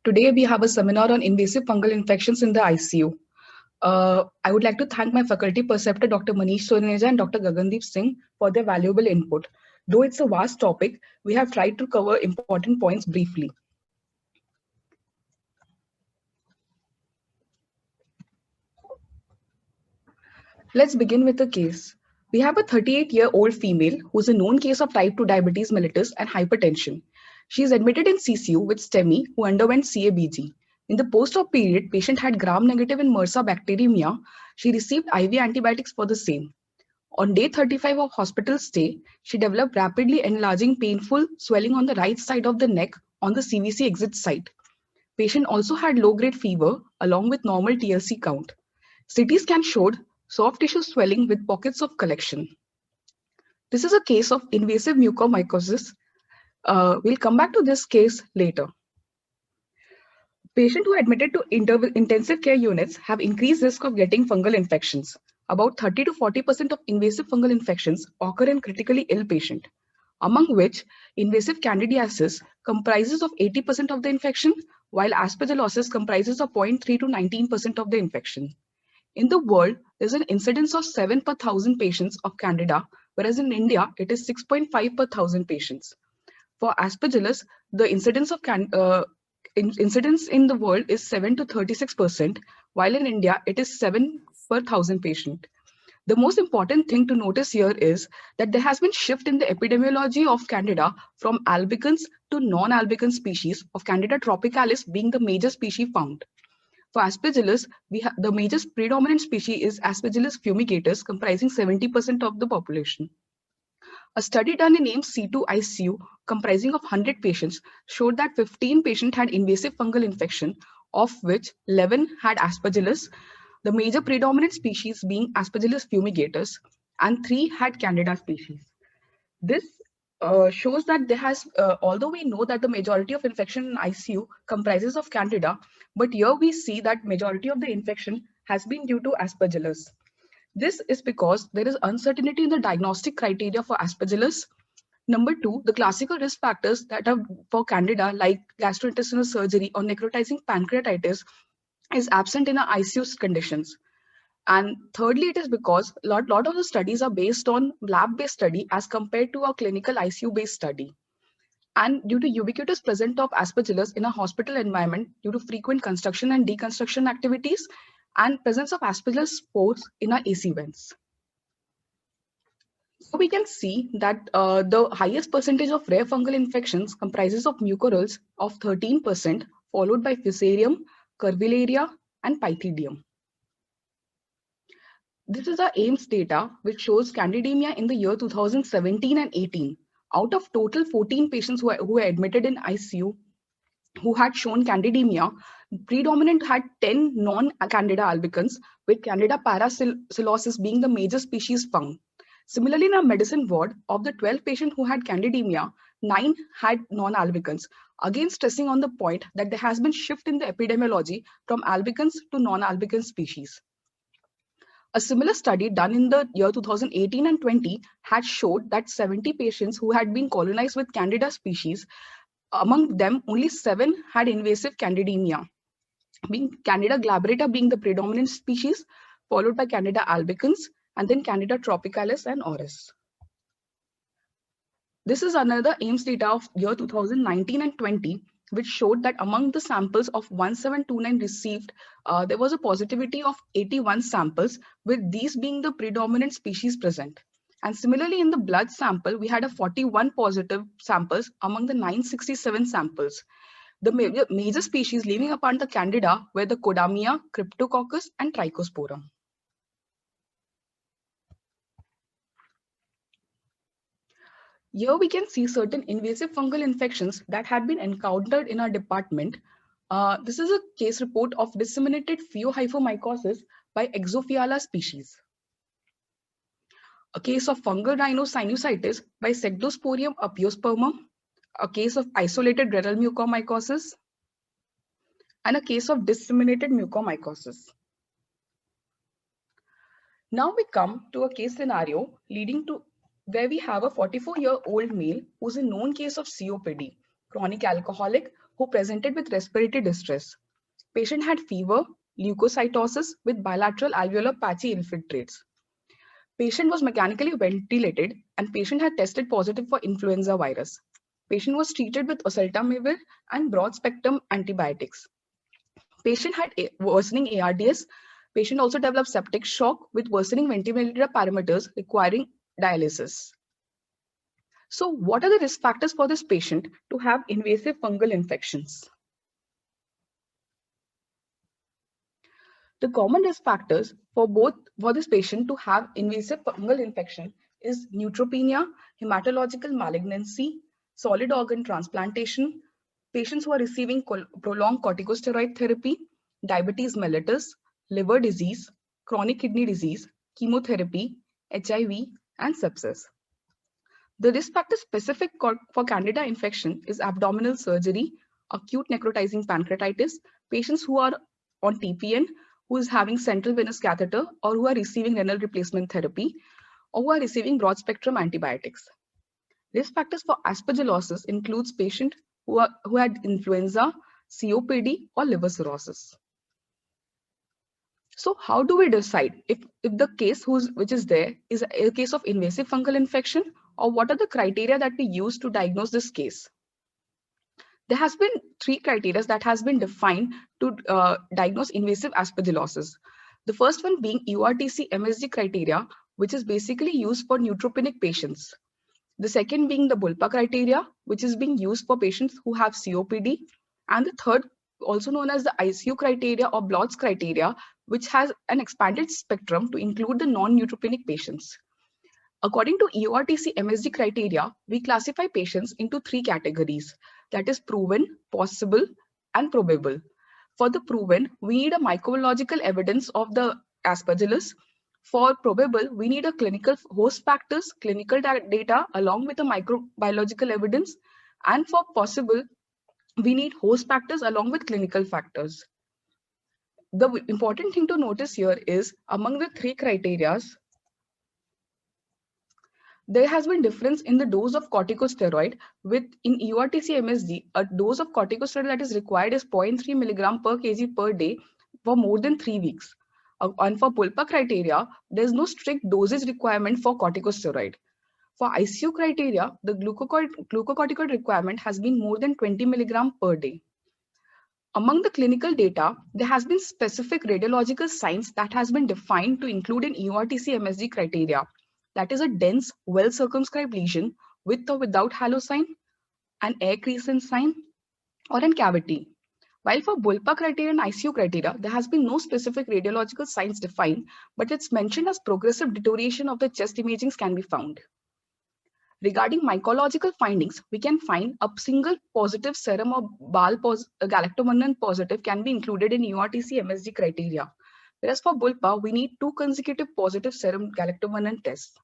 Today we have a seminar on invasive fungal infections in the ICU. I would like to thank my faculty preceptor, Dr. Manish Soneja and Dr. Gagandeep Singh for their valuable input. Though it's a vast topic, we have tried to cover important points briefly. Let's begin with a case. We have a 38-year-old female who's a known case of type 2 diabetes mellitus and hypertension. She is admitted in CCU with STEMI who underwent CABG. In the post-op period, patient had gram-negative and MRSA bacteremia. She received IV antibiotics for the same. On day 35 of hospital stay, she developed rapidly enlarging painful swelling on the right side of the neck on the CVC exit site. Patient also had low-grade fever along with normal TLC count. CT scan showed soft tissue swelling with pockets of collection. This is a case of invasive mucormycosis. We'll come back to this case later. Patients who are admitted to intensive care units have increased risk of getting fungal infections. About 30 to 40% of invasive fungal infections occur in critically ill patients, among which invasive candidiasis comprises of 80% of the infection, while aspergillosis comprises of 0.3 to 19% of the infection. In the world, there's an incidence of 7 per 1,000 patients of Candida, whereas in India, it is 6.5 per 1,000 patients. For Aspergillus, the incidence in the world is 7 to 36%, while in India, it is 7 per 1,000 patient. The most important thing to notice here is that there has been shift in the epidemiology of Candida from albicans to non-albicans species, of Candida tropicalis being the major species found. For Aspergillus, the major predominant species is Aspergillus fumigatus, comprising 70% of the population. A study done in AIIMS C2 ICU, comprising of 100 patients, showed that 15 patients had invasive fungal infection, of which 11 had Aspergillus, the major predominant species being Aspergillus fumigatus, and 3 had Candida species. This shows that there has, although we know that the majority of infection in ICU comprises of Candida, but here we see that majority of the infection has been due to Aspergillus. This is because there is uncertainty in the diagnostic criteria for Aspergillus. Number 2, the classical risk factors that are for Candida, like gastrointestinal surgery or necrotizing pancreatitis, is absent in our ICU conditions. And thirdly, it is because a lot of the studies are based on lab-based study as compared to a clinical ICU-based study. And due to ubiquitous presence of Aspergillus in a hospital environment due to frequent construction and deconstruction activities and presence of Aspergillus spores in our AC vents. So we can see that the highest percentage of rare fungal infections comprises of mucorales of 13%, followed by Fusarium, Curvularia, and Pythidium. This is our AIIMS data, which shows candidemia in the year 2017 and 18. Out of total 14 patients who were admitted in ICU who had shown candidemia, predominant had 10 non-Candida albicans, with Candida parapsilosis being the major species found. Similarly, in our medicine ward, of the 12 patients who had candidemia, 9 had non-albicans, again stressing on the point that there has been shift in the epidemiology from albicans to non-albican species. A similar study done in the year 2018 and 20 had showed that 70 patients who had been colonized with Candida species, among them only 7 had invasive candidemia, being Candida glabrata being the predominant species, followed by Candida albicans, and then Candida tropicalis and auris. This is another AIIMS data of year 2019 and 20, which showed that among the samples of 1729 received, there was a positivity of 81 samples, with these being the predominant species present. And similarly, in the blood sample, we had a 41 positive samples among the 967 samples. The major species leaving apart the Candida were the Codamia, Cryptococcus, and Trichospora. Here we can see certain invasive fungal infections that had been encountered in our department. This is a case report of disseminated pheohyphomycosis by Exophiala species. A case of fungal rhinosinusitis by Sectosporium apiospermum, a case of isolated renal mucormycosis, and a case of disseminated mucormycosis. Now we come to a case scenario leading to where we have a 44-year-old male who's a known case of COPD, chronic alcoholic, who presented with respiratory distress. Patient had fever, leukocytosis with bilateral alveolar patchy infiltrates. Patient was mechanically ventilated and patient had tested positive for influenza virus. Patient was treated with oseltamivir and broad spectrum antibiotics. Patient had worsening ARDS. Patient also developed septic shock with worsening ventilator parameters requiring dialysis. So what are the risk factors for this patient to have invasive fungal infections? The common risk factors for this patient to have invasive fungal infection is neutropenia, hematological malignancy, solid organ transplantation, patients who are receiving prolonged corticosteroid therapy, diabetes mellitus, liver disease, chronic kidney disease, chemotherapy, HIV, and sepsis. The risk factor specific for Candida infection is abdominal surgery, acute necrotizing pancreatitis, patients who are on TPN, who is having central venous catheter, or who are receiving renal replacement therapy, or who are receiving broad spectrum antibiotics. Risk factors for aspergillosis includes patients who had influenza, COPD, or liver cirrhosis. So how do we decide if the case which is there is a case of invasive fungal infection, or what are the criteria that we use to diagnose this case? There has been 3 criteria that has been defined to diagnose invasive aspergillosis. The first one being EORTC MSG criteria, which is basically used for neutropenic patients. The second being the Bulpa criteria, which is being used for patients who have COPD. And the third, also known as the ICU criteria or Blood's criteria, which has an expanded spectrum to include the non-neutropenic patients. According to EORTC MSG criteria, we classify patients into 3 categories, that is proven, possible, and probable. For the proven, we need a microbiological evidence of the aspergillus. For probable, we need a clinical host factors, clinical data along with a microbiological evidence. And for possible, we need host factors along with clinical factors. The important thing to notice here is among the 3 criteria, there has been difference in the dose of corticosteroid. With in EORTC MSG, a dose of corticosteroid that is required is 0.3 milligram per kg per day for more than 3 weeks. And for Bulpa criteria, there is no strict dosage requirement for corticosteroid. For ICU criteria, the glucocorticoid requirement has been more than 20 milligram per day. Among the clinical data, there has been specific radiological signs that has been defined to include in EORTC MSG criteria. That is a dense, well-circumscribed lesion with or without halo sign, an air crescent sign, or an cavity. While for Bulpa criteria and ICU criteria, there has been no specific radiological signs defined, but it's mentioned as progressive deterioration of the chest imagings can be found. Regarding mycological findings, we can find a single positive serum or galactomannan positive can be included in EORTC MSG criteria. Whereas for Bulpa, we need 2 consecutive positive serum galactomannan tests.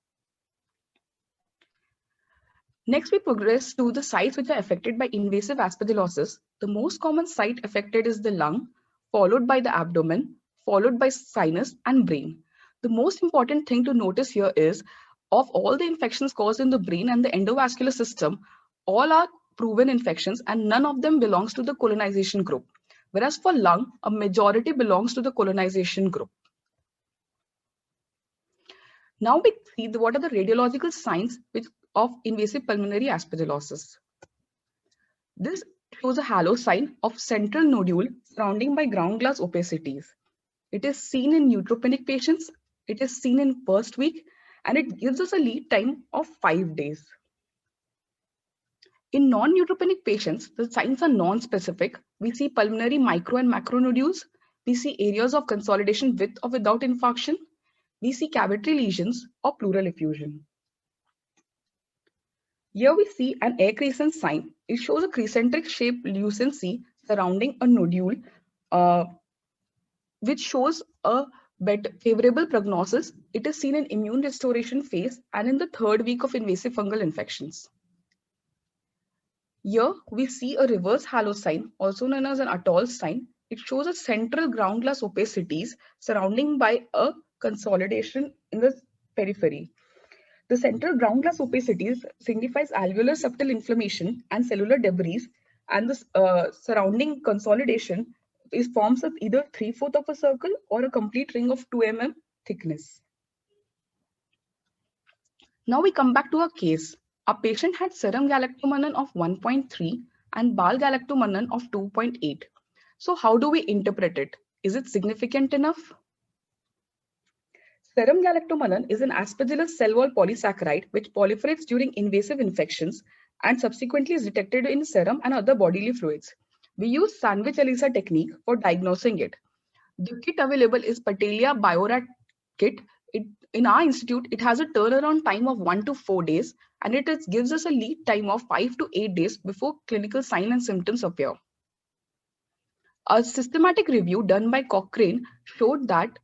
Next, we progress to the sites which are affected by invasive aspergillosis. The most common site affected is the lung, followed by the abdomen, followed by sinus and brain. The most important thing to notice here is, of all the infections caused in the brain and the endovascular system, all are proven infections and none of them belongs to the colonization group. Whereas for lung, a majority belongs to the colonization group. Now we see what are the radiological signs of invasive pulmonary aspergillosis. This shows a halo sign of central nodule surrounding by ground glass opacities. It is seen in neutropenic patients, it is seen in first week, and it gives us a lead time of 5 days. In non-neutropenic patients, the signs are non-specific. We see pulmonary micro and macronodules. We see areas of consolidation with or without infarction. We see cavitary lesions or pleural effusion. Here we see an air crescent sign. It shows a crescentic shaped lucency surrounding a nodule, which shows a favorable prognosis. It is seen in immune restoration phase and in the 3rd week of invasive fungal infections. Here we see a reverse halo sign, also known as an atoll sign. It shows a central ground glass opacities surrounding by a consolidation in the periphery. The central ground glass opacities signifies alveolar septal inflammation and cellular debris and the surrounding consolidation is forms of either 3/4 of a circle or a complete ring of 2 mm thickness. Now we come back to a case. A patient had serum galactomannan of 1.3 and Bal galactomannan of 2.8. So how do we interpret it? Is it significant enough? Serum galactomannan is an aspergillus cell wall polysaccharide which proliferates during invasive infections and subsequently is detected in serum and other bodily fluids. We use sandwich ELISA technique for diagnosing it. The kit available is Patelia Biorat kit. In our institute, it has a turnaround time of 1 to 4 days, and gives us a lead time of 5 to 8 days before clinical signs and symptoms appear. A systematic review done by Cochrane showed that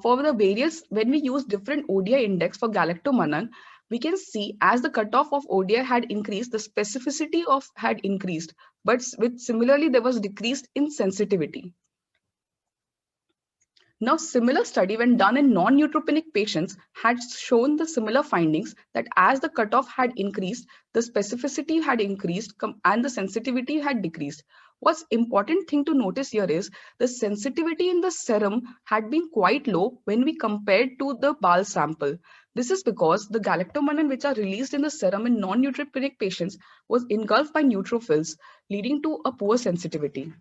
for the various, when we use different ODI index for galactomannan, we can see as the cutoff of ODI had increased, the specificity had increased, but similarly there was decreased in sensitivity. Now, similar study when done in non-neutropenic patients had shown the similar findings that as the cutoff had increased, the specificity had increased and the sensitivity had decreased. What's important thing to notice here is the sensitivity in the serum had been quite low when we compared to the BAL sample. This is because the galactomannan which are released in the serum in non-neutropenic patients was engulfed by neutrophils, leading to a poor sensitivity.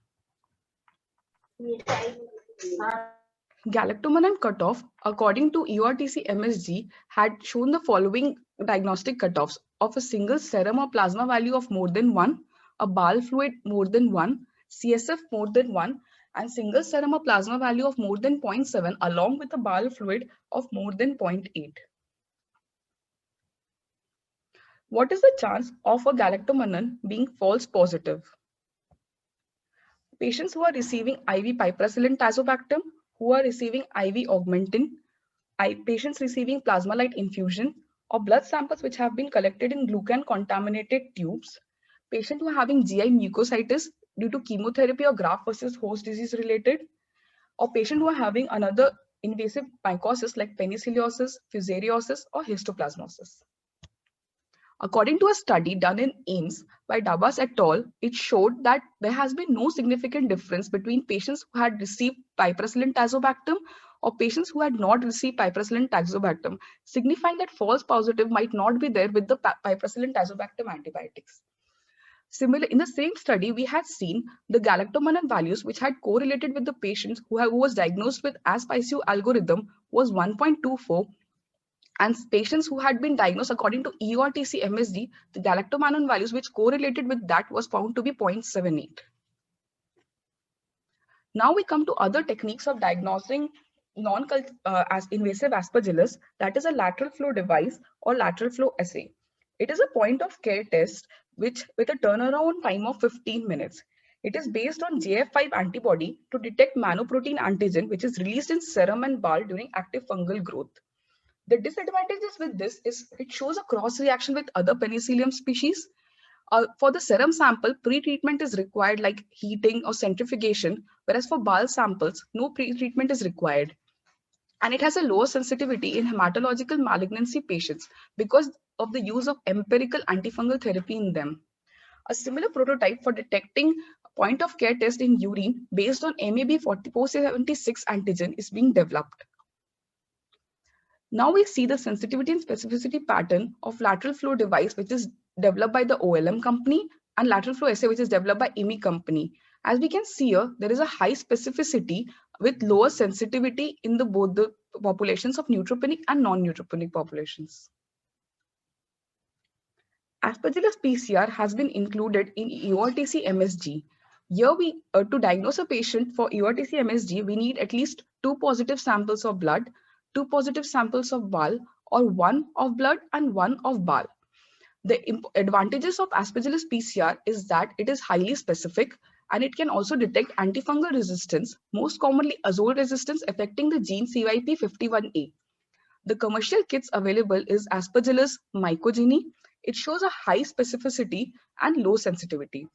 Galactomannan cutoff, according to EORTC MSG, had shown the following diagnostic cutoffs of a single serum or plasma value of more than 1, a BAL fluid more than 1, CSF more than 1, and single serum or plasma value of more than 0.7 along with a BAL fluid of more than 0.8. What is the chance of a galactomannan being false positive? Patients who are receiving IV piperacillin tazobactam, who are receiving IV augmentin, patients receiving plasma light infusion, or blood samples which have been collected in glucan contaminated tubes, patients who are having GI mucositis due to chemotherapy or graft versus host disease related, or patients who are having another invasive mycosis like penicilliosis, fusariosis, or histoplasmosis. According to a study done in AIIMS by Dabas et al., it showed that there has been no significant difference between patients who had received piperacillin tazobactam or patients who had not received piperacillin tazobactam, signifying that false positive might not be there with the piperacillin tazobactam antibiotics. Similarly, in the same study, we had seen the galactomannan values which had correlated with the patients who was diagnosed with ASPICU algorithm was 1.24, and patients who had been diagnosed according to EORTC MSD, the galactomannan values which correlated with that was found to be 0.78. Now we come to other techniques of diagnosing invasive aspergillus, that is a lateral flow device or lateral flow assay. It is a point of care test with a turnaround time of 15 minutes. It is based on JF5 antibody to detect manoprotein antigen which is released in serum and BAL during active fungal growth. The disadvantages with this is it shows a cross reaction with other penicillium species. For the serum sample, pre-treatment is required like heating or centrifugation, whereas for BAL samples, no pre-treatment is required. And it has a lower sensitivity in hematological malignancy patients because of the use of empirical antifungal therapy in them. A similar prototype for detecting point of care test in urine based on MAB 476 antigen is being developed. Now we see the sensitivity and specificity pattern of lateral flow device, which is developed by the OLM company, and lateral flow assay, which is developed by IMI company. As we can see here, there is a high specificity with lower sensitivity in both the populations of neutropenic and non-neutropenic populations. Aspergillus PCR has been included in EORTC MSG. Here to diagnose a patient for EORTC MSG, we need at least 2 positive samples of blood, 2 positive samples of BAL, or 1 of blood and 1 of BAL. The advantages of Aspergillus PCR is that it is highly specific and it can also detect antifungal resistance, most commonly azole resistance affecting the gene CYP51A. The commercial kits available is Aspergillus mycogene. It shows a high specificity and low sensitivity.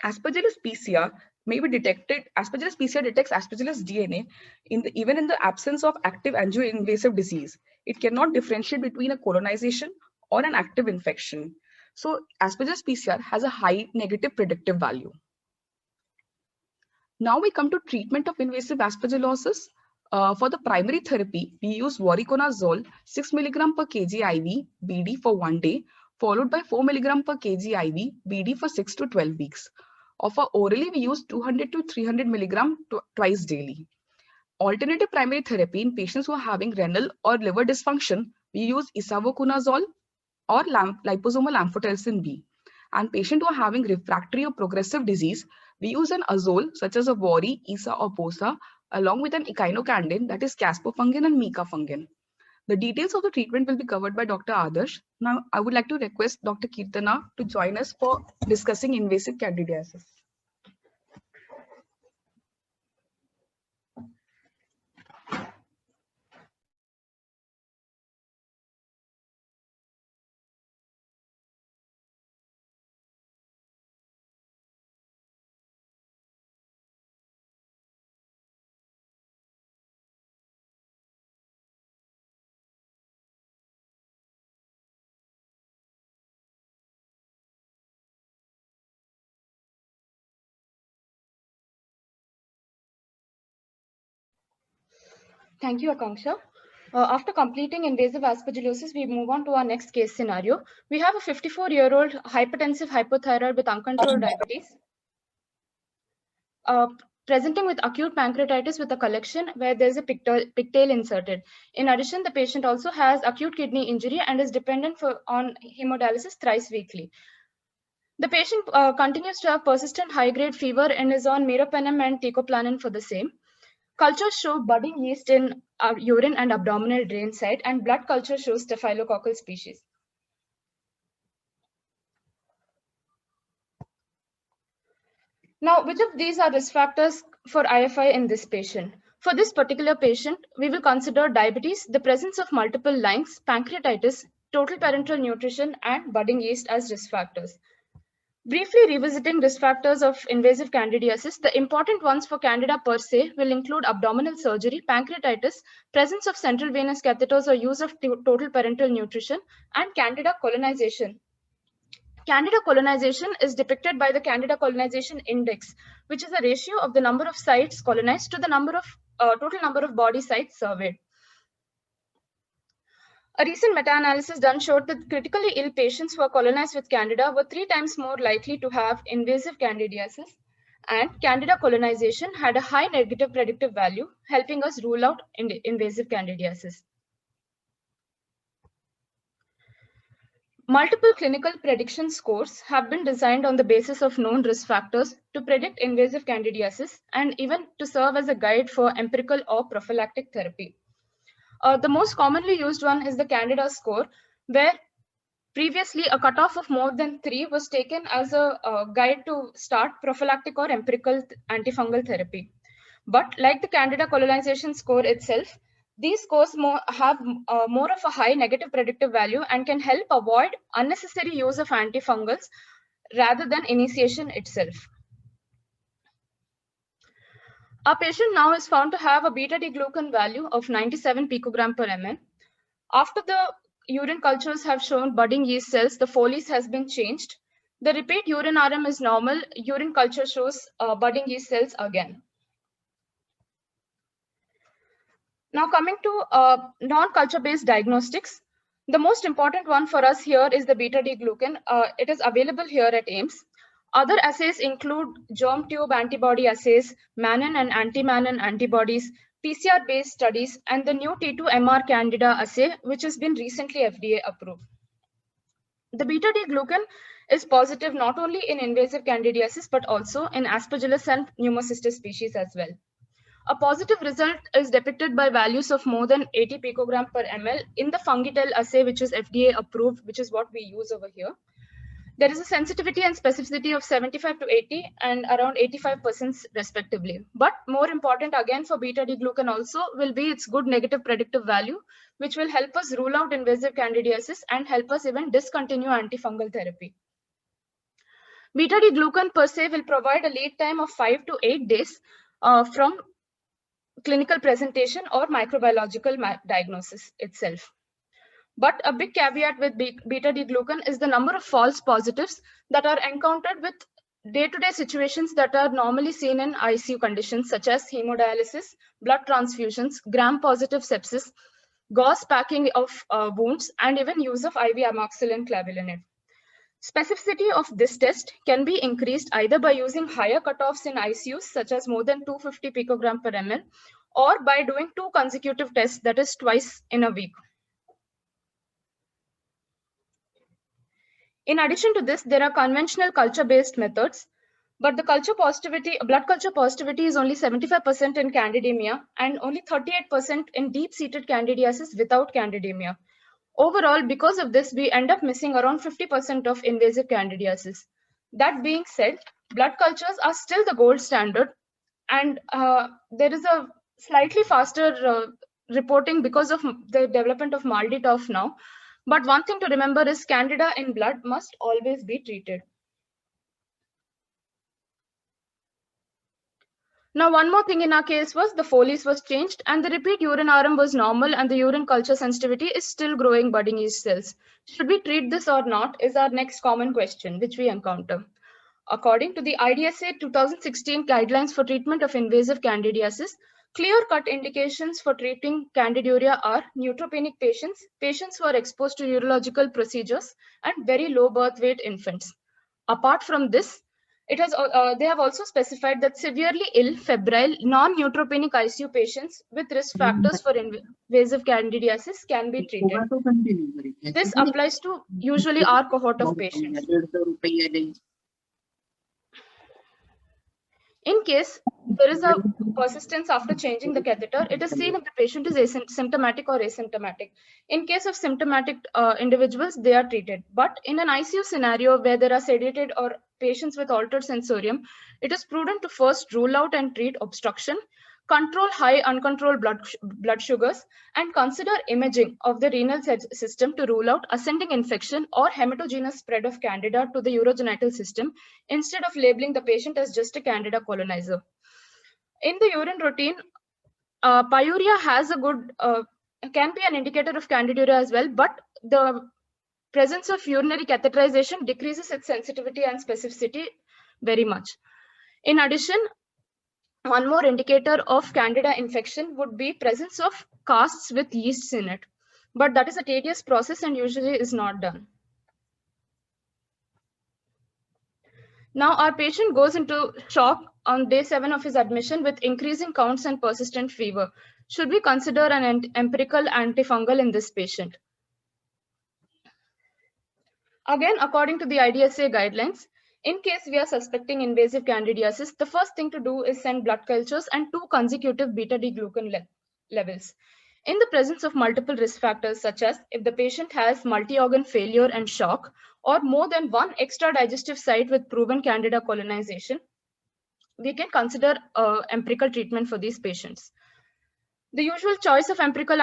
Aspergillus PCR may be detected. Aspergillus PCR detects Aspergillus DNA even in the absence of active angioinvasive disease. It cannot differentiate between a colonization or an active infection. So Asperger's PCR has a high negative predictive value. Now we come to treatment of invasive aspergillosis. For the primary therapy, we use voriconazole 6 mg per kg IV BD for 1 day, followed by 4 mg per kg IV BD for 6 to 12 weeks. For orally, we use 200 to 300 mg twice daily. Alternative primary therapy in patients who are having renal or liver dysfunction, we use isavuconazole or liposomal amphotericin B. And patients who are having refractory or progressive disease, we use an azole such as a Vori, Isa or Posa along with an echinocandin, that is caspofungin and micafungin. The details of the treatment will be covered by Dr. Adarsh. Now, I would like to request Dr. Kirtana to join us for discussing invasive candidiasis. Thank you, Akanksha. After completing invasive aspergillosis, we move on to our next case scenario. We have a 54-year-old hypertensive hypothyroid with uncontrolled diabetes, presenting with acute pancreatitis with a collection where there's a pigtail inserted. In addition, the patient also has acute kidney injury and is dependent on hemodialysis thrice weekly. The patient continues to have persistent high-grade fever and is on meropenem and teicoplanin for the same. Cultures show budding yeast in urine and abdominal drain site, and blood culture shows staphylococcal species. Now, which of these are risk factors for IFI in this patient? For this particular patient, we will consider diabetes, the presence of multiple lines, pancreatitis, total parenteral nutrition, and budding yeast as risk factors. Briefly revisiting risk factors of invasive candidiasis, the important ones for candida per se will include abdominal surgery, pancreatitis, presence of central venous catheters or use of total parenteral nutrition, and candida colonization. Candida colonization is depicted by the Candida colonization index, which is a ratio of the number of sites colonized to the total number of body sites surveyed. A recent meta-analysis done showed that critically ill patients who are colonized with Candida were 3 times more likely to have invasive candidiasis, and Candida colonization had a high negative predictive value, helping us rule out invasive candidiasis. Multiple clinical prediction scores have been designed on the basis of known risk factors to predict invasive candidiasis and even to serve as a guide for empirical or prophylactic therapy. The most commonly used one is the Candida score, where previously a cutoff of more than 3 was taken as a guide to start prophylactic or empirical antifungal therapy. But like the Candida colonization score itself, these scores have more of a high negative predictive value and can help avoid unnecessary use of antifungals rather than initiation itself. Our patient now is found to have a beta-D-glucan value of 97 picogram per ml. After the urine cultures have shown budding yeast cells, the Foley's has been changed. The repeat urine RM is normal. Urine culture shows budding yeast cells again. Now coming to non-culture based diagnostics, the most important one for us here is the beta-D-glucan. It is available here at AIIMS. Other assays include germ tube antibody assays, Mannan and anti-Mannan antibodies, PCR-based studies, and the new T2MR Candida assay, which has been recently FDA approved. The beta-D-glucan is positive not only in invasive candidiasis, but also in Aspergillus and Pneumocystis species as well. A positive result is depicted by values of more than 80 picogram per ml in the Fungitel assay, which is FDA approved, which is what we use over here. There is a sensitivity and specificity of 75 to 80 and around 85% respectively. But more important again for beta-D-glucan also will be its good negative predictive value, which will help us rule out invasive candidiasis and help us even discontinue antifungal therapy. Beta-D-glucan per se will provide a lead time of 5 to 8 days from clinical presentation or microbiological diagnosis itself. But a big caveat with beta-D-glucan is the number of false positives that are encountered with day-to-day situations that are normally seen in ICU conditions such as hemodialysis, blood transfusions, gram-positive sepsis, gauze packing of wounds, and even use of IV amoxicillin clavulanate. Specificity of this test can be increased either by using higher cutoffs in ICUs, such as more than 250 picogram per ml, or by doing 2 consecutive tests, that is twice in a week. In addition to this, there are conventional culture-based methods, but the blood culture positivity is only 75% in candidemia and only 38% in deep-seated candidiasis without candidemia. Overall, because of this, we end up missing around 50% of invasive candidiasis. That being said, blood cultures are still the gold standard, and there is a slightly faster reporting because of the development of MALDI-TOF now. But one thing to remember is Candida in blood must always be treated. Now, one more thing in our case was the Foley's was changed and the repeat urine RM was normal and the urine culture sensitivity is still growing budding yeast cells. Should we treat this or not is our next common question which we encounter. According to the IDSA 2016 guidelines for treatment of invasive candidiasis, clear-cut indications for treating candiduria are neutropenic patients, patients who are exposed to urological procedures, and very low birth weight infants. Apart from this, they have also specified that severely ill, febrile, non-neutropenic ICU patients with risk factors for invasive candidiasis can be treated. This applies to usually our cohort of patients. In case there is a persistence after changing the catheter, it is seen if the patient is symptomatic or asymptomatic. In case of symptomatic individuals, they are treated. But in an ICU scenario where there are sedated or patients with altered sensorium, it is prudent to first rule out and treat obstruction, control high uncontrolled blood sugars, and consider imaging of the renal system to rule out ascending infection or hematogenous spread of candida to the urogenital system instead of labeling the patient as just a candida colonizer. In the urine routine, pyuria has a good, can be an indicator of candiduria as well, but the presence of urinary catheterization decreases its sensitivity and specificity very much. In addition, one more indicator of candida infection would be presence of casts with yeasts in it, but that is a tedious process and usually is not done. Now our patient goes into shock on day 7 of his admission with increasing counts and persistent fever. Should we consider an empirical antifungal in this patient? Again, according to the IDSA guidelines, in case we are suspecting invasive candidiasis, the first thing to do is send blood cultures and 2 consecutive beta-D-glucan levels. In the presence of multiple risk factors, such as if the patient has multi-organ failure and shock, or more than 1 extra digestive site with proven candida colonization, we can consider empirical treatment for these patients. The usual choice of empirical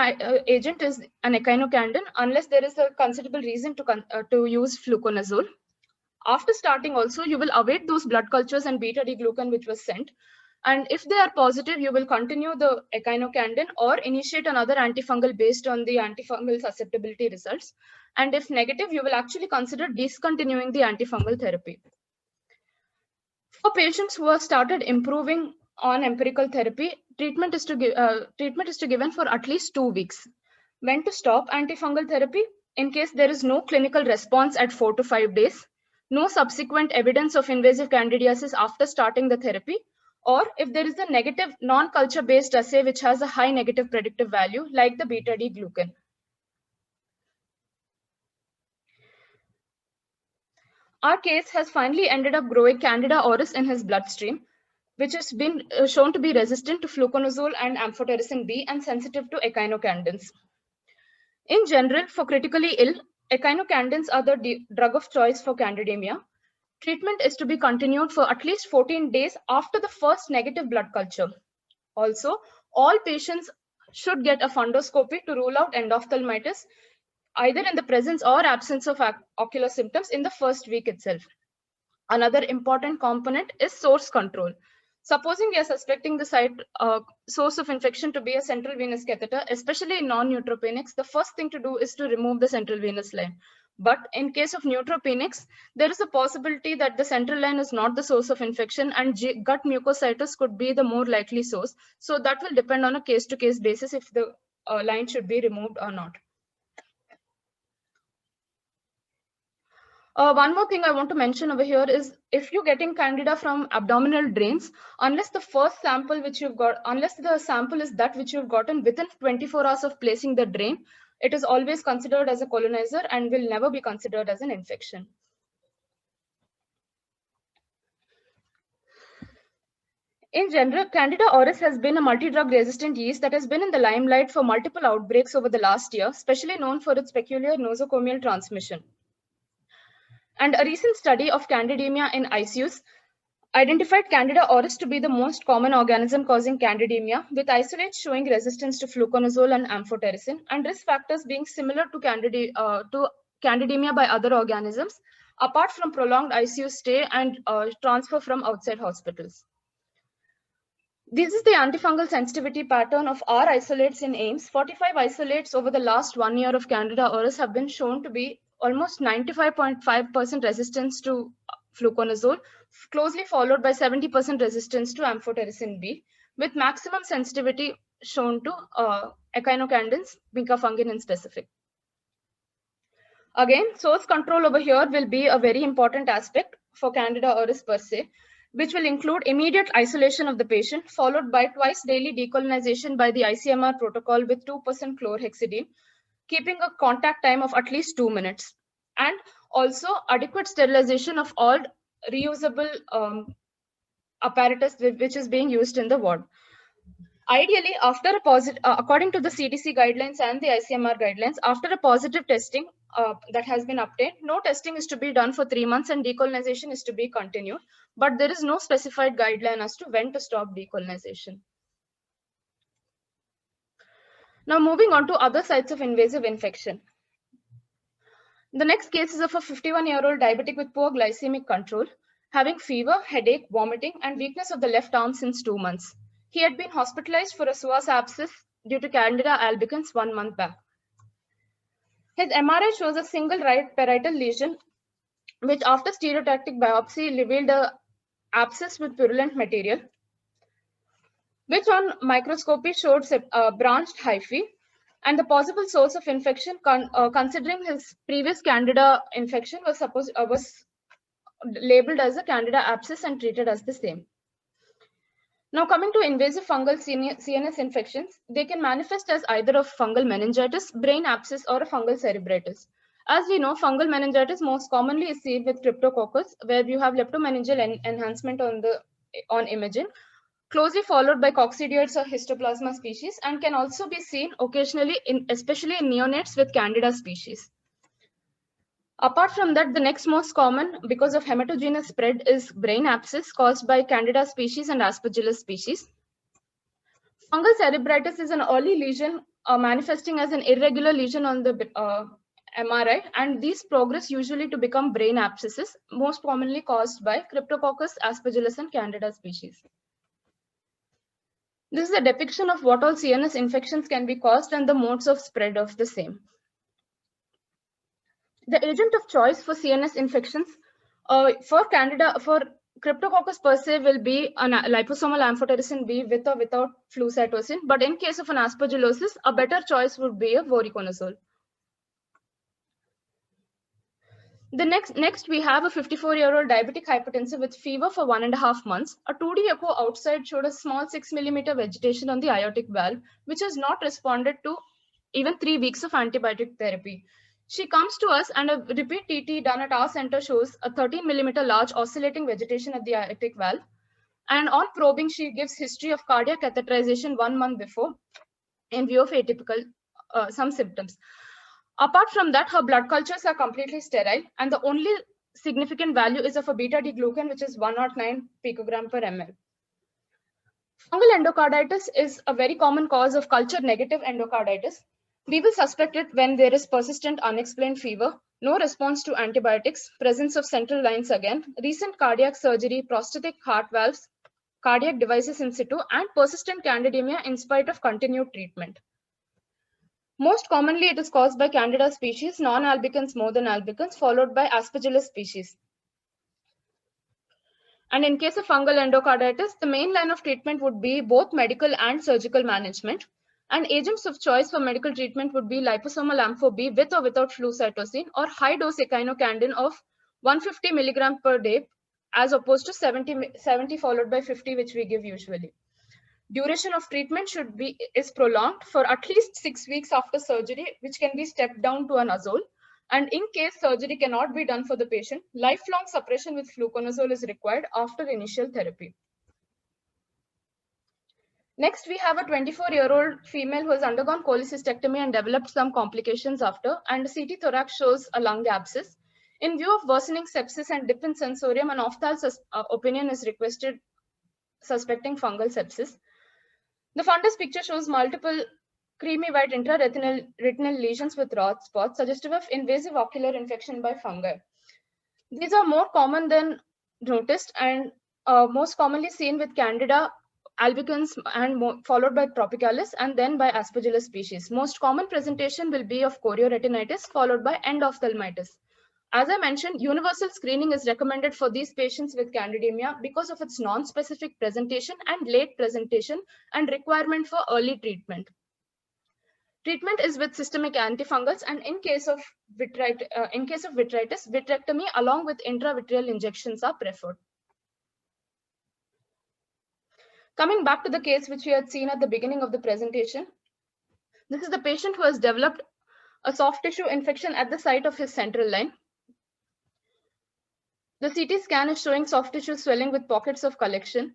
agent is an echinocandin, unless there is a considerable reason to use fluconazole. After starting also, you will await those blood cultures and beta-D-glucan which was sent. And if they are positive, you will continue the echinocandin or initiate another antifungal based on the antifungal susceptibility results. And if negative, you will actually consider discontinuing the antifungal therapy. For patients who have started improving on empirical therapy, treatment is to given for at least 2 weeks. When to stop antifungal therapy? In case there is no clinical response at 4 to 5 days, no subsequent evidence of invasive candidiasis after starting the therapy, or if there is a negative non-culture based assay which has a high negative predictive value like the beta-D-glucan. Our case has finally ended up growing Candida auris in his bloodstream, which has been shown to be resistant to fluconazole and amphotericin B and sensitive to echinocandins. In general, for critically ill, echinocandins are the drug of choice for candidemia. Treatment is to be continued for at least 14 days after the first negative blood culture. Also, all patients should get a fundoscopy to rule out endophthalmitis, either in the presence or absence of ocular symptoms in the first week itself. Another important component is source control. Supposing we are suspecting the site source of infection to be a central venous catheter, especially in non-neutropenics, the first thing to do is to remove the central venous line. But in case of neutropenics, there is a possibility that the central line is not the source of infection and gut mucositis could be the more likely source. So that will depend on a case-to-case basis if the line should be removed or not. One more thing I want to mention over here is if you're getting candida from abdominal drains, unless the sample is that which you've gotten within 24 hours of placing the drain, it is always considered as a colonizer and will never be considered as an infection. In general, Candida auris has been a multi-drug resistant yeast that has been in the limelight for multiple outbreaks over the last year, especially known for its peculiar nosocomial transmission. And a recent study of candidemia in ICUs identified Candida auris to be the most common organism causing candidemia, with isolates showing resistance to fluconazole and amphotericin, and risk factors being similar to candidemia by other organisms, apart from prolonged ICU stay and transfer from outside hospitals. This is the antifungal sensitivity pattern of our isolates in AIIMS. 45 isolates over the last 1 year of Candida auris have been shown to be almost 95.5% resistance to fluconazole, closely followed by 70% resistance to amphotericin B, with maximum sensitivity shown to echinocandins, mica fungin in specific. Again, source control over here will be a very important aspect for Candida auris per se, which will include immediate isolation of the patient, followed by twice daily decolonization by the ICMR protocol with 2% chlorhexidine, keeping a contact time of at least 2 minutes, and also adequate sterilization of all reusable apparatus which is being used in the ward. Ideally, after a positive, according to the CDC guidelines and the ICMR guidelines, after a positive testing that has been obtained, no testing is to be done for 3 months and decolonization is to be continued, but there is no specified guideline as to when to stop decolonization. Now moving on to other sites of invasive infection. The next case is of a 51-year-old diabetic with poor glycemic control, having fever, headache, vomiting, and weakness of the left arm since 2 months. He had been hospitalized for a psoas abscess due to Candida albicans 1 month back. His MRI shows a single right parietal lesion, which after stereotactic biopsy revealed an abscess with purulent material, which on microscopy showed branched hyphae, and the possible source of infection, considering his previous Candida infection, was labeled as a Candida abscess and treated as the same. Now coming to invasive fungal CNS infections, they can manifest as either of fungal meningitis, brain abscess, or a fungal cerebritis. As we know, fungal meningitis most commonly is seen with Cryptococcus, where you have leptomeningeal enhancement on imaging, closely followed by coccidioids or histoplasma species, and can also be seen occasionally, especially in neonates with Candida species. Apart from that, the next most common, because of hematogenous spread, is brain abscess caused by Candida species and Aspergillus species. Fungal cerebritis is an early lesion manifesting as an irregular lesion on the MRI, and these progress usually to become brain abscesses, most commonly caused by Cryptococcus, Aspergillus, and Candida species. This is a depiction of what all CNS infections can be caused and the modes of spread of the same. The agent of choice for CNS infections for Cryptococcus per se will be a liposomal amphotericin B with or without flucytosine, but in case of an aspergillosis, a better choice would be a voriconazole. The next we have a 54-year-old diabetic hypertensive with fever for 1.5 months. A 2D echo outside showed a small 6 mm vegetation on the aortic valve, which has not responded to even 3 weeks of antibiotic therapy. She comes to us and a repeat TT done at our center shows a 13 mm large oscillating vegetation at the aortic valve. And on probing, she gives history of cardiac catheterization 1 month before in view of atypical some symptoms. Apart from that, her blood cultures are completely sterile, and the only significant value is of a beta-D-glucan, which is 109 picogram per ml. Fungal endocarditis is a very common cause of culture-negative endocarditis. We will suspect it when there is persistent unexplained fever, no response to antibiotics, presence of central lines again, recent cardiac surgery, prosthetic heart valves, cardiac devices in situ, and persistent candidemia in spite of continued treatment. Most commonly, it is caused by Candida species, non-albicans more than albicans, followed by Aspergillus species. And in case of fungal endocarditis, the main line of treatment would be both medical and surgical management. And agents of choice for medical treatment would be liposomal ampho-B with or without flucytosine, or high-dose echinocandin of 150 milligram per day, as opposed to 70 followed by 50, which we give usually. Duration of treatment is prolonged for at least 6 weeks after surgery, which can be stepped down to an azole. And in case surgery cannot be done for the patient, lifelong suppression with fluconazole is required after initial therapy. Next, we have a 24-year-old female who has undergone cholecystectomy and developed some complications after, and CT thorax shows a lung abscess. In view of worsening sepsis and dip in sensorium, an ophthalmologist's opinion is requested suspecting fungal sepsis. The fundus picture shows multiple creamy white intraretinal lesions with rod spots, suggestive of invasive ocular infection by fungi. These are more common than noticed and most commonly seen with Candida albicans and followed by Tropicalis and then by Aspergillus species. Most common presentation will be of chorioretinitis followed by endophthalmitis. As I mentioned, universal screening is recommended for these patients with candidemia because of its non-specific presentation and late presentation and requirement for early treatment. Treatment is with systemic antifungals, and in case of vitritis, vitrectomy along with intravitreal injections are preferred. Coming back to the case which we had seen at the beginning of the presentation, this is the patient who has developed a soft tissue infection at the site of his central line. The CT scan is showing soft tissue swelling with pockets of collection.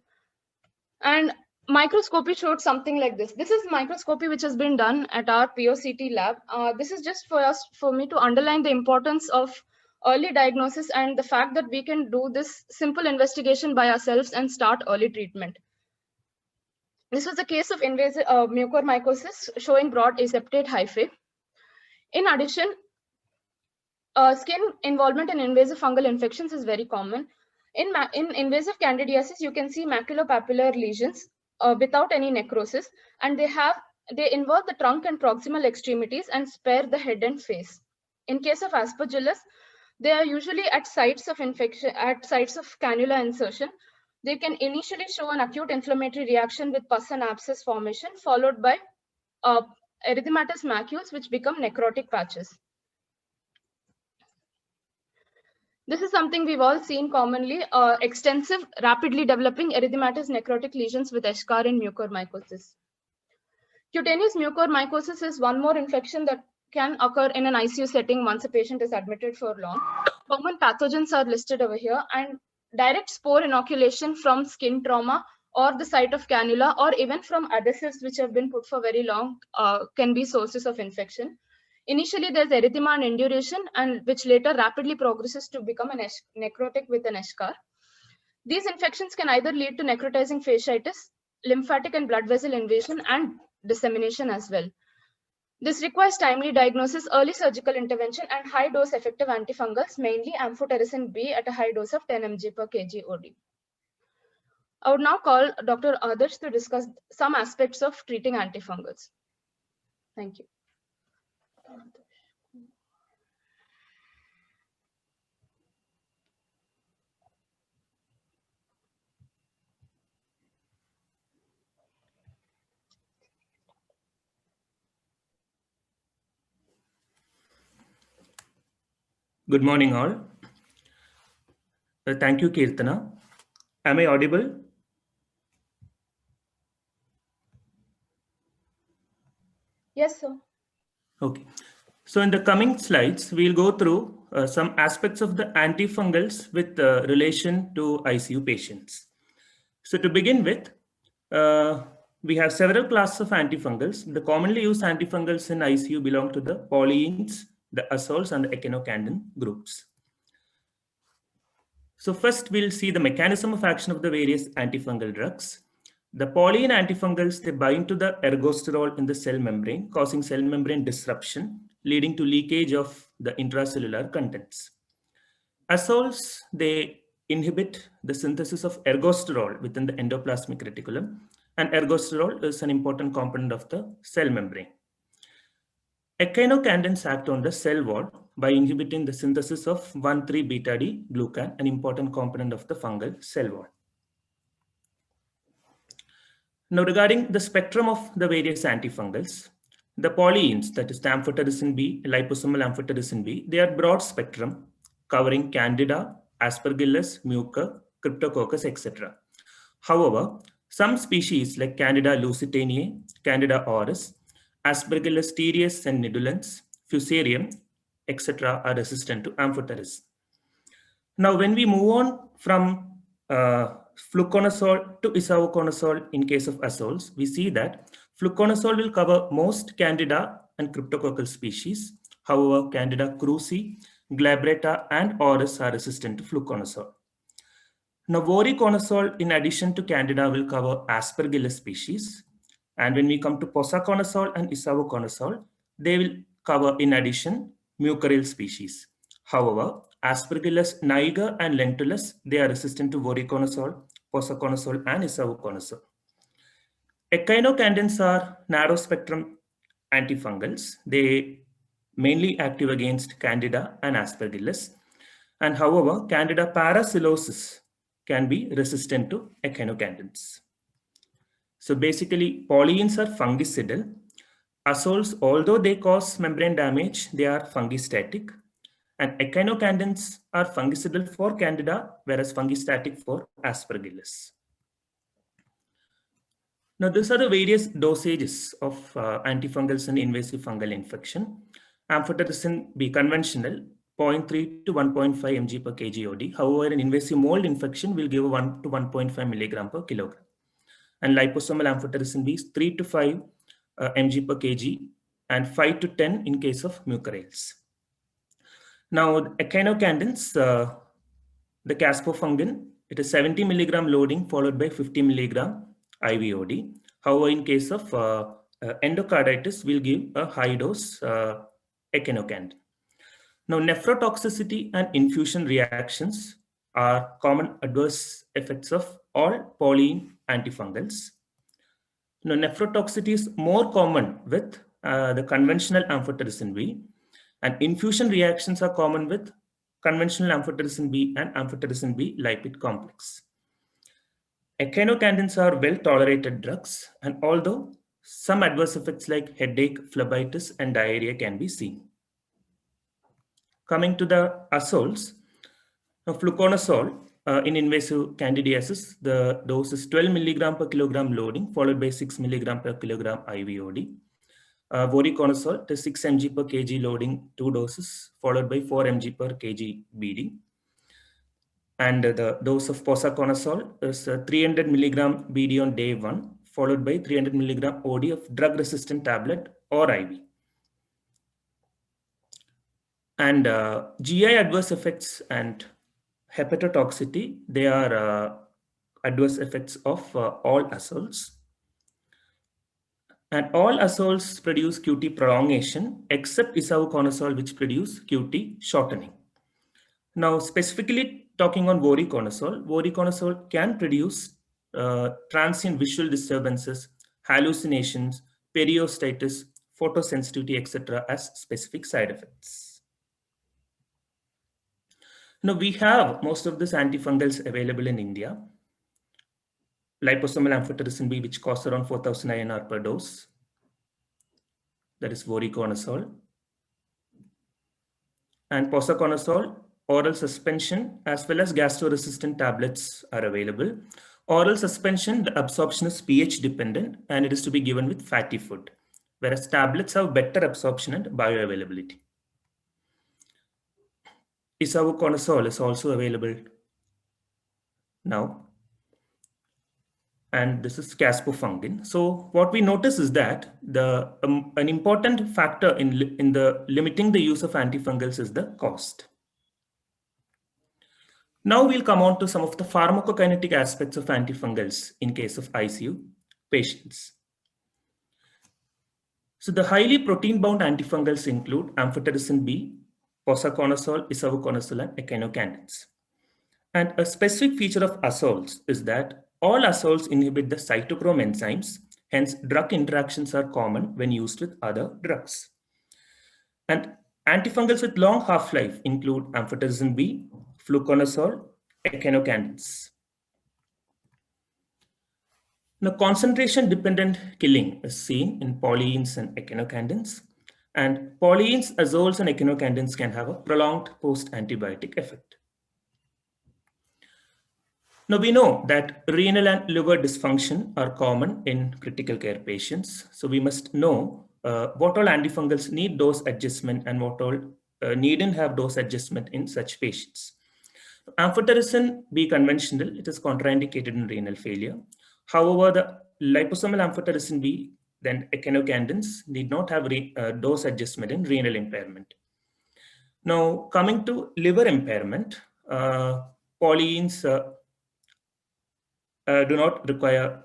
And microscopy showed something like this. This is microscopy which has been done at our POCT lab. This is just for me to underline the importance of early diagnosis and the fact that we can do this simple investigation by ourselves and start early treatment. This was a case of invasive mucormycosis showing broad aseptate hyphae. In addition, skin involvement in invasive fungal infections is very common. In invasive candidiasis, you can see maculopapular lesions without any necrosis, and they involve the trunk and proximal extremities and spare the head and face. In case of Aspergillus, they are usually at sites of infection, at sites of cannula insertion. They can initially show an acute inflammatory reaction with pus and abscess formation, followed by erythematous macules, which become necrotic patches. This is something we've all seen commonly, extensive, rapidly developing erythematous necrotic lesions with eschar and mucormycosis. Cutaneous mucormycosis is one more infection that can occur in an ICU setting once a patient is admitted for long. Common pathogens are listed over here, and direct spore inoculation from skin trauma or the site of cannula or even from adhesives which have been put for very long can be sources of infection. Initially, there's erythema and induration, and which later rapidly progresses to become a necrotic with an eschar. These infections can either lead to necrotizing fasciitis, lymphatic and blood vessel invasion, and dissemination as well. This requires timely diagnosis, early surgical intervention, and high-dose effective antifungals, mainly amphotericin B at a high dose of 10 mg per kg OD. I would now call Dr. Adarsh to discuss some aspects of treating antifungals. Thank you. Good morning, all. Thank you, Kirtana. Am I audible? Yes, sir. Okay. So in the coming slides, we'll go through some aspects of the antifungals with relation to ICU patients. So to begin with, we have several classes of antifungals. The commonly used antifungals in ICU belong to the polyenes, the azoles, and the echinocandin groups. So first, we'll see the mechanism of action of the various antifungal drugs. The polyene antifungals, they bind to the ergosterol in the cell membrane, causing cell membrane disruption, leading to leakage of the intracellular contents. Azoles, they inhibit the synthesis of ergosterol within the endoplasmic reticulum, and ergosterol is an important component of the cell membrane. Echinocandins act on the cell wall by inhibiting the synthesis of 1,3-beta-D glucan, an important component of the fungal cell wall. Now, regarding the spectrum of the various antifungals, the polyenes, that is the amphotericin B, liposomal amphotericin B, they are broad spectrum covering Candida, Aspergillus, Mucor, Cryptococcus, etc. However, some species like Candida lusitaniae, Candida auris, Aspergillus tertius and nidulans, Fusarium, etc. are resistant to amphotericin. Now, when we move on from fluconazole to isavuconazole in case of azoles, we see that fluconazole will cover most Candida and Cryptococcal species. However, Candida krusei, glabrata, and auris are resistant to fluconazole. Now, voriconazole, in addition to Candida, will cover Aspergillus species. And when we come to posaconazole and isavuconazole, they will cover, in addition, mucorale species. However, Aspergillus niger and lentulus, they are resistant to voriconazole, posaconazole, and isavuconazole. Echinocandins are narrow spectrum antifungals. They mainly active against Candida and Aspergillus. And however, Candida parasilosis can be resistant to echinocandins. So basically, polyenes are fungicidal. Azoles, although they cause membrane damage, they are fungistatic. And echinocandins are fungicidal for Candida, whereas fungistatic for Aspergillus. Now, these are the various dosages of antifungals in invasive fungal infection. Amphotericin B conventional, 0.3 to 1.5 mg per kg OD. However, an invasive mold infection will give 1 to 1.5 milligram per kilogram. And liposomal amphotericin B is 3 to 5 mg per kg and 5 to 10 in case of mucorales. Now, echinocandins, the caspofungin, it is 70 milligram loading followed by 50 milligram IVOD. However, in case of endocarditis, we'll give a high dose echinocandin. Now, nephrotoxicity and infusion reactions are common adverse effects of all polyene antifungals. Now, nephrotoxicity is more common with the conventional amphotericin B, and infusion reactions are common with conventional amphotericin B and amphotericin B lipid complex. Echinocandins are well-tolerated drugs, and although some adverse effects like headache, phlebitis, and diarrhea can be seen. Coming to the azoles, fluconazole in invasive candidiasis, the dose is 12 milligram per kilogram loading followed by 6 milligram per kilogram IVOD. Voriconazole, the 6 mg per kg loading, 2 doses followed by 4 mg per kg BD. And the dose of posaconazole is 300 milligram BD on day 1 followed by 300 milligram OD of drug-resistant tablet or IV. And GI adverse effects and hepatotoxicity, they are adverse effects of all azoles. And all azoles produce QT prolongation except isavuconazole, which produce QT shortening. Now, specifically talking on voriconazole, voriconazole can produce transient visual disturbances, hallucinations, periostitis, photosensitivity, etc. as specific side effects. Now, we have most of these antifungals available in India. Liposomal amphotericin B, which costs around 4,000 INR per dose. That is voriconazole. And posaconazole, oral suspension, as well as gastro-resistant tablets are available. Oral suspension, the absorption is pH dependent, and it is to be given with fatty food, whereas tablets have better absorption and bioavailability. Isavuconazole is also available now. And this is caspofungin. So what we notice is that an important factor in the limiting the use of antifungals is the cost. Now we'll come on to some of the pharmacokinetic aspects of antifungals in case of ICU patients. So the highly protein-bound antifungals include amphotericin B, posaconazole, isavuconazole, and echinocandins. And a specific feature of azoles is that all azoles inhibit the cytochrome enzymes, hence drug interactions are common when used with other drugs. And antifungals with long half-life include amphotericin B, fluconazole, echinocandins. Now, concentration-dependent killing is seen in polyenes and echinocandins. And polyenes, azoles, and echinocandins can have a prolonged post-antibiotic effect. Now, we know that renal and liver dysfunction are common in critical care patients. So we must know what all antifungals need dose adjustment and what all needn't have dose adjustment in such patients. Amphotericin B conventional, it is contraindicated in renal failure. However, the liposomal amphotericin B, then echinocandins, need not have dose adjustment in renal impairment. Now, coming to liver impairment, polyenes do not require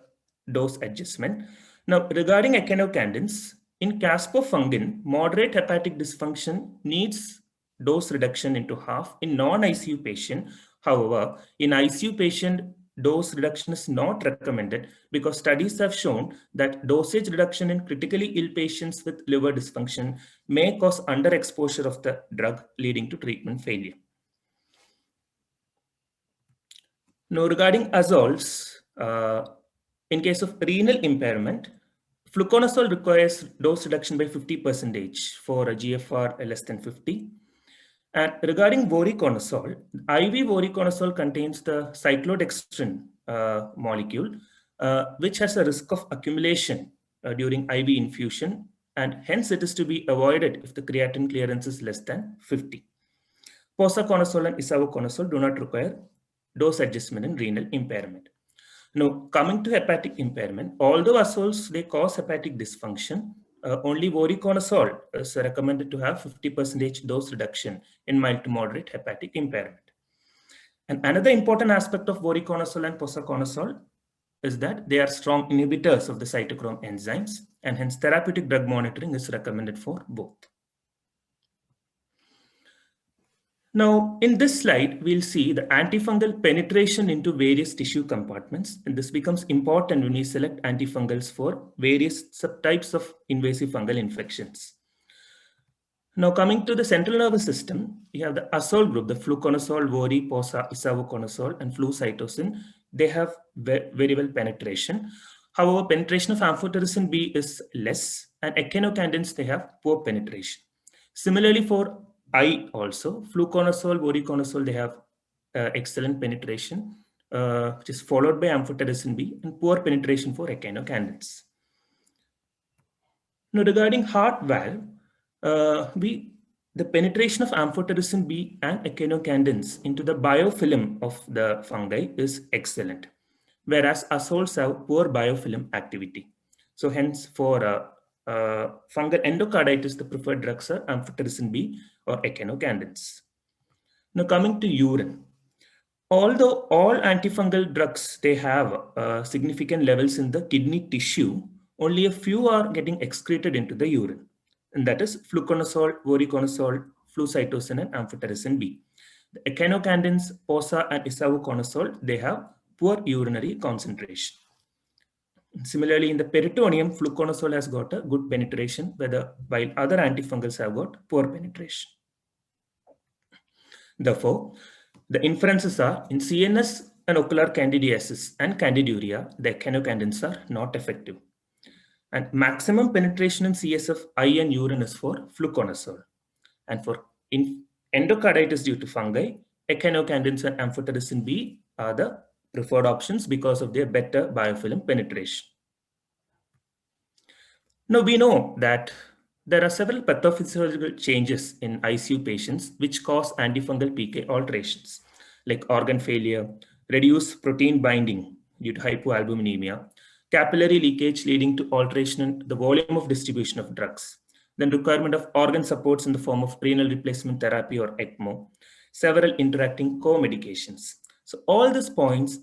dose adjustment. Now, regarding echinocandins, in caspofungin, moderate hepatic dysfunction needs dose reduction into half in non-ICU patient. However, in ICU patient, dose reduction is not recommended because studies have shown that dosage reduction in critically ill patients with liver dysfunction may cause underexposure of the drug, leading to treatment failure. Now, regarding azoles, in case of renal impairment, fluconazole requires dose reduction by 50% for a GFR less than 50. And regarding voriconazole, IV voriconazole contains the cyclodextrin molecule, which has a risk of accumulation during IV infusion, and hence it is to be avoided if the creatinine clearance is less than 50. Posaconazole and isavuconazole do not require dose adjustment in renal impairment. Now, coming to hepatic impairment, although azoles, they cause hepatic dysfunction, only voriconazole is recommended to have 50% dose reduction in mild to moderate hepatic impairment. And another important aspect of voriconazole and posaconazole is that they are strong inhibitors of the cytochrome enzymes, and hence therapeutic drug monitoring is recommended for both. Now, in this slide, we'll see the antifungal penetration into various tissue compartments, and this becomes important when we select antifungals for various subtypes of invasive fungal infections. Now, coming to the central nervous system, we have the azole group, the fluconazole, vori, posa, isavuconazole, and flucytosine. They have very well penetration. However, penetration of amphotericin B is less, and echinocandins, they have poor penetration. Similarly, for I also, fluconazole, voriconazole, they have excellent penetration, which is followed by amphotericin B, and poor penetration for echinocandins. Now, regarding heart valve, the penetration of amphotericin B and echinocandins into the biofilm of the fungi is excellent, whereas azoles have poor biofilm activity. So hence, for fungal endocarditis, the preferred drugs are amphotericin B or echinocandins. Now, coming to urine, although all antifungal drugs, they have significant levels in the kidney tissue, only a few are getting excreted into the urine, and that is fluconazole, voriconazole, flucytosine, and amphotericin B. The echinocandins, posa, and isavuconazole, they have poor urinary concentration. Similarly, in the peritoneum, fluconazole has got a good penetration, while other antifungals have got poor penetration. Therefore, the inferences are in CNS and ocular candidiasis and candiduria, the echinocandins are not effective. And maximum penetration in CSF, eye, and urine is for fluconazole. And for endocarditis due to fungi, echinocandins and amphotericin B are the preferred options because of their better biofilm penetration. Now, we know that there are several pathophysiological changes in ICU patients which cause antifungal PK alterations, like organ failure, reduced protein binding due to hypoalbuminemia, capillary leakage leading to alteration in the volume of distribution of drugs, then requirement of organ supports in the form of renal replacement therapy or ECMO, several interacting co-medications. So all these points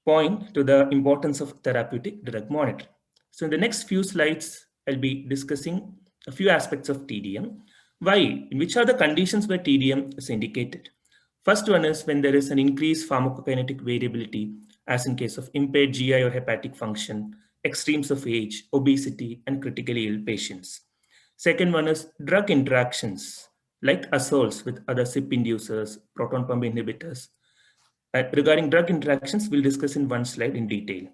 point to the importance of therapeutic drug monitoring. So in the next few slides, I'll be discussing a few aspects of TDM. Why? Which are the conditions where TDM is indicated? First one is when there is an increased pharmacokinetic variability, as in case of impaired GI or hepatic function, extremes of age, obesity, and critically ill patients. Second one is drug interactions, like azoles with other CYP inducers, proton pump inhibitors. Regarding drug interactions, we'll discuss in one slide in detail.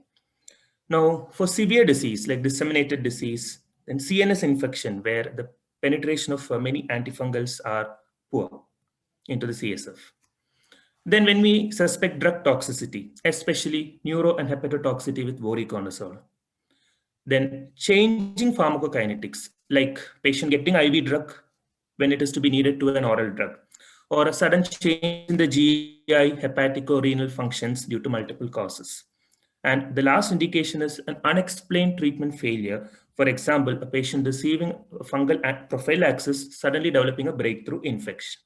Now, for severe disease like disseminated disease, then CNS infection, where the penetration of many antifungals are poor into the CSF. Then when we suspect drug toxicity, especially neuro and hepatotoxicity with voriconazole. Then changing pharmacokinetics, like patient getting IV drug when it is to be needed to an oral drug, or a sudden change in the GI, hepatic or renal functions due to multiple causes. And the last indication is an unexplained treatment failure. For example, a patient receiving fungal prophylaxis suddenly developing a breakthrough infection.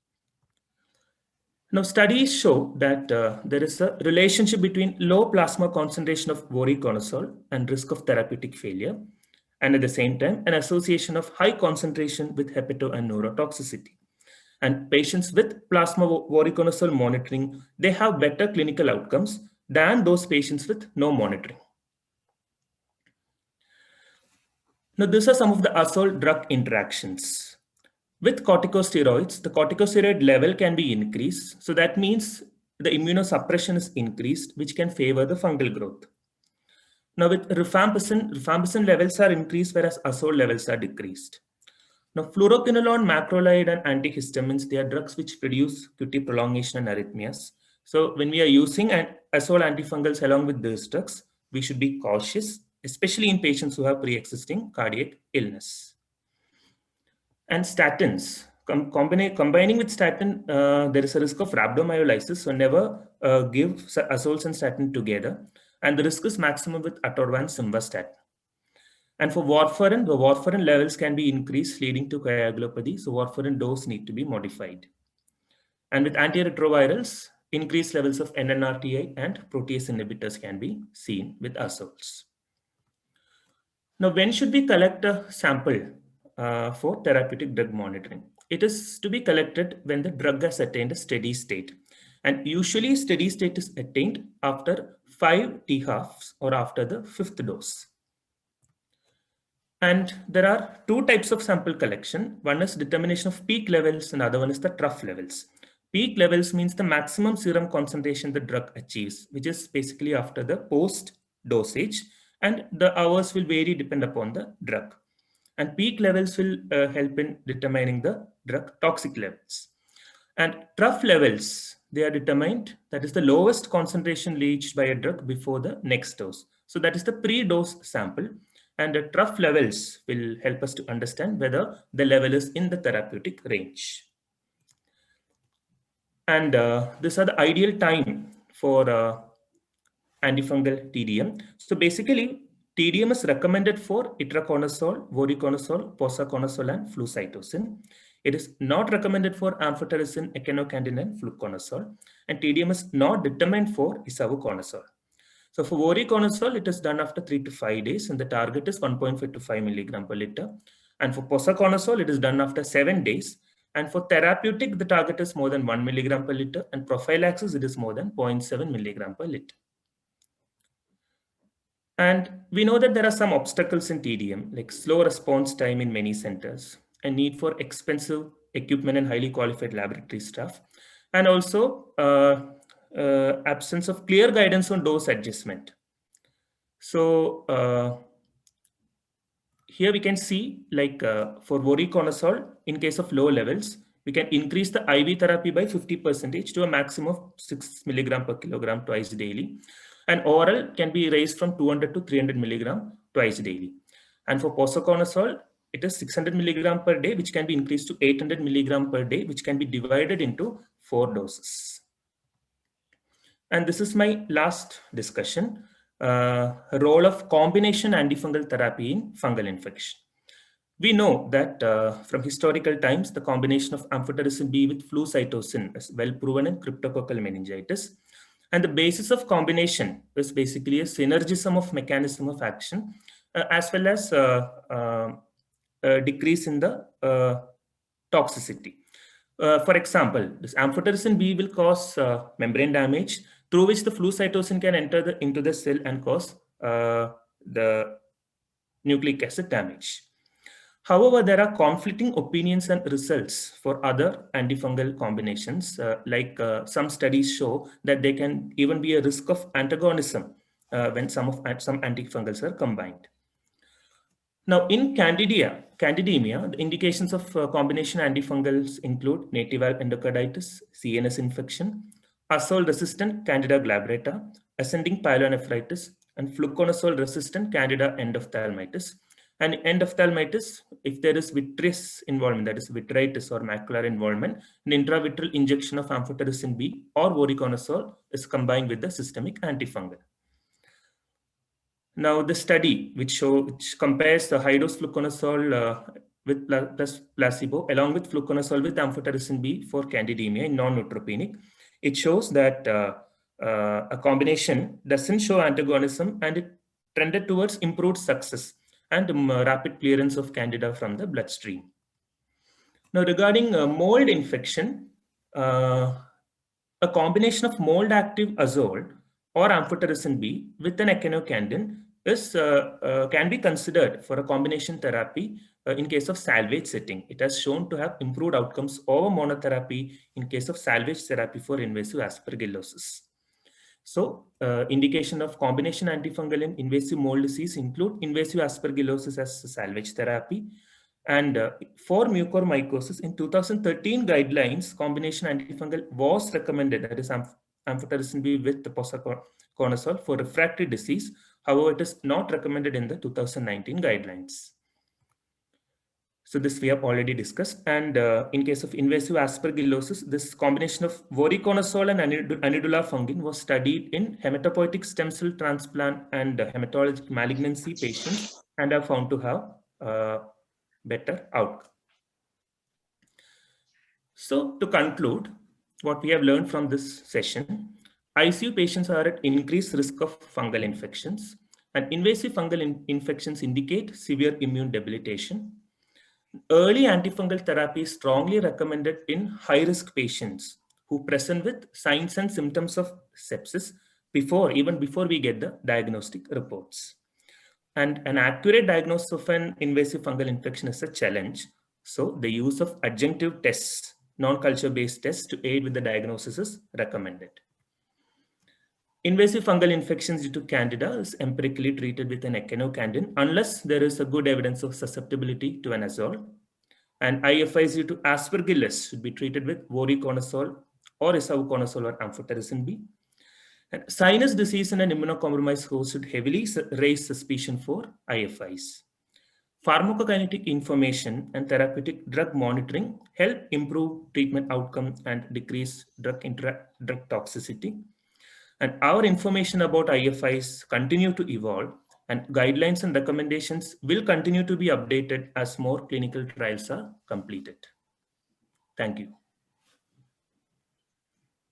Now, studies show that there is a relationship between low plasma concentration of voriconazole and risk of therapeutic failure, and at the same time, an association of high concentration with hepato and neurotoxicity. And patients with plasma voriconazole monitoring, they have better clinical outcomes than those patients with no monitoring. Now, these are some of the azole drug interactions. With corticosteroids, the corticosteroid level can be increased. So that means the immunosuppression is increased, which can favor the fungal growth. Now with rifampicin levels are increased, whereas azole levels are decreased. Now fluoroquinolone, macrolide, and antihistamines, they are drugs which produce QT prolongation and arrhythmias. So when we are using azole antifungals along with these drugs, we should be cautious, especially in patients who have pre-existing cardiac illness. And statins, combining with statin, there is a risk of rhabdomyolysis, so never give azoles and statin together. And the risk is maximum with atorvastatin and simvastatin. And for warfarin, the warfarin levels can be increased, leading to coagulopathy, so warfarin dose need to be modified. And with antiretrovirals, increased levels of NNRTI and protease inhibitors can be seen with azoles. Now, when should we collect a sample for therapeutic drug monitoring? It is to be collected when the drug has attained a steady state. And usually steady state is attained after 5 t-halves or after the 5th dose. And there are two types of sample collection. One is determination of peak levels and other one is the trough levels. Peak levels means the maximum serum concentration the drug achieves, which is basically after the post dosage, and the hours will vary depend upon the drug. And peak levels will help in determining the drug toxic levels. And trough levels, they are determined, that is the lowest concentration reached by a drug before the next dose. So that is the pre-dose sample. And the trough levels will help us to understand whether the level is in the therapeutic range. And these are the ideal time for antifungal TDM. So basically, TDM is recommended for itraconazole, voriconazole, posaconazole, and flucytosine. It is not recommended for amphotericin, echinocandin, and fluconazole. And TDM is not determined for isavuconazole. So for voriconazole, it is done after 3 to 5 days, and the target is 1.5 to 5 milligram per liter. And for posaconazole, it is done after 7 days. And for therapeutic, the target is more than 1 milligram per liter, and prophylaxis, it is more than 0.7 milligram per liter. And we know that there are some obstacles in TDM, like slow response time in many centers, a need for expensive equipment and highly qualified laboratory staff, and also absence of clear guidance on dose adjustment. So here we can see, like for voriconazole, in case of low levels, we can increase the IV therapy by 50% to a maximum of 6 milligram per kilogram twice daily. And oral can be raised from 200 to 300 milligram twice daily. And for posaconazole, it is 600 milligram per day, which can be increased to 800 milligram per day, which can be divided into 4 doses. And this is my last discussion, role of combination antifungal therapy in fungal infection. We know that from historical times, the combination of amphotericin B with flucytosine is well proven in cryptococcal meningitis. And the basis of combination is basically a synergism of mechanism of action, as well as a decrease in the toxicity. For example, this amphotericin B will cause membrane damage through which the flu cytosine can enter into the cell and cause the nucleic acid damage. However, there are conflicting opinions and results for other antifungal combinations. Some studies show that there can even be a risk of antagonism when some antifungals are combined. Now, in candidemia, the indications of combination antifungals include native endocarditis, CNS infection, azole-resistant Candida glabrata, ascending pyelonephritis, and fluconazole-resistant Candida endophthalmitis. And endophthalmitis, if there is vitreous involvement, that is vitritis or macular involvement, an intravitreal injection of amphotericin B or voriconazole is combined with the systemic antifungal. Now, the study which compares the high-dose fluconazole with plus placebo along with fluconazole with amphotericin B for candidemia in non-neutropenic, it shows that a combination doesn't show antagonism and it trended towards improved success and rapid clearance of candida from the bloodstream. Now, regarding mold infection, a combination of mold-active azole or amphotericin B with an echinocandin can be considered for a combination therapy in case of salvage setting. It has shown to have improved outcomes over monotherapy in case of salvage therapy for invasive aspergillosis. So, indication of combination antifungal in invasive mold disease include invasive aspergillosis as salvage therapy. And for mucormycosis, in 2013 guidelines, combination antifungal was recommended, that is amphotericin B with the posaconazole for refractory disease. However, it is not recommended in the 2019 guidelines. So this we have already discussed. And in case of invasive aspergillosis, this combination of voriconazole and anidula fungin was studied in hematopoietic stem cell transplant and hematologic malignancy patients and are found to have better outcome. So to conclude, what we have learned from this session, ICU patients are at increased risk of fungal infections, and invasive fungal infections indicate severe immune debilitation. Early antifungal therapy is strongly recommended in high-risk patients who present with signs and symptoms of sepsis even before we get the diagnostic reports. And an accurate diagnosis of an invasive fungal infection is a challenge. So the use of adjunctive tests, non-culture based tests to aid with the diagnosis is recommended. Invasive fungal infections due to candida is empirically treated with an echinocandin unless there is a good evidence of susceptibility to an azole. And IFIs due to aspergillus should be treated with voriconazole or isavuconazole or amphotericin B. And sinus disease in an immunocompromised host should heavily raise suspicion for IFIs. Pharmacokinetic information and therapeutic drug monitoring help improve treatment outcome and decrease drug toxicity. And our information about IFIs continue to evolve, and guidelines and recommendations will continue to be updated as more clinical trials are completed. Thank you.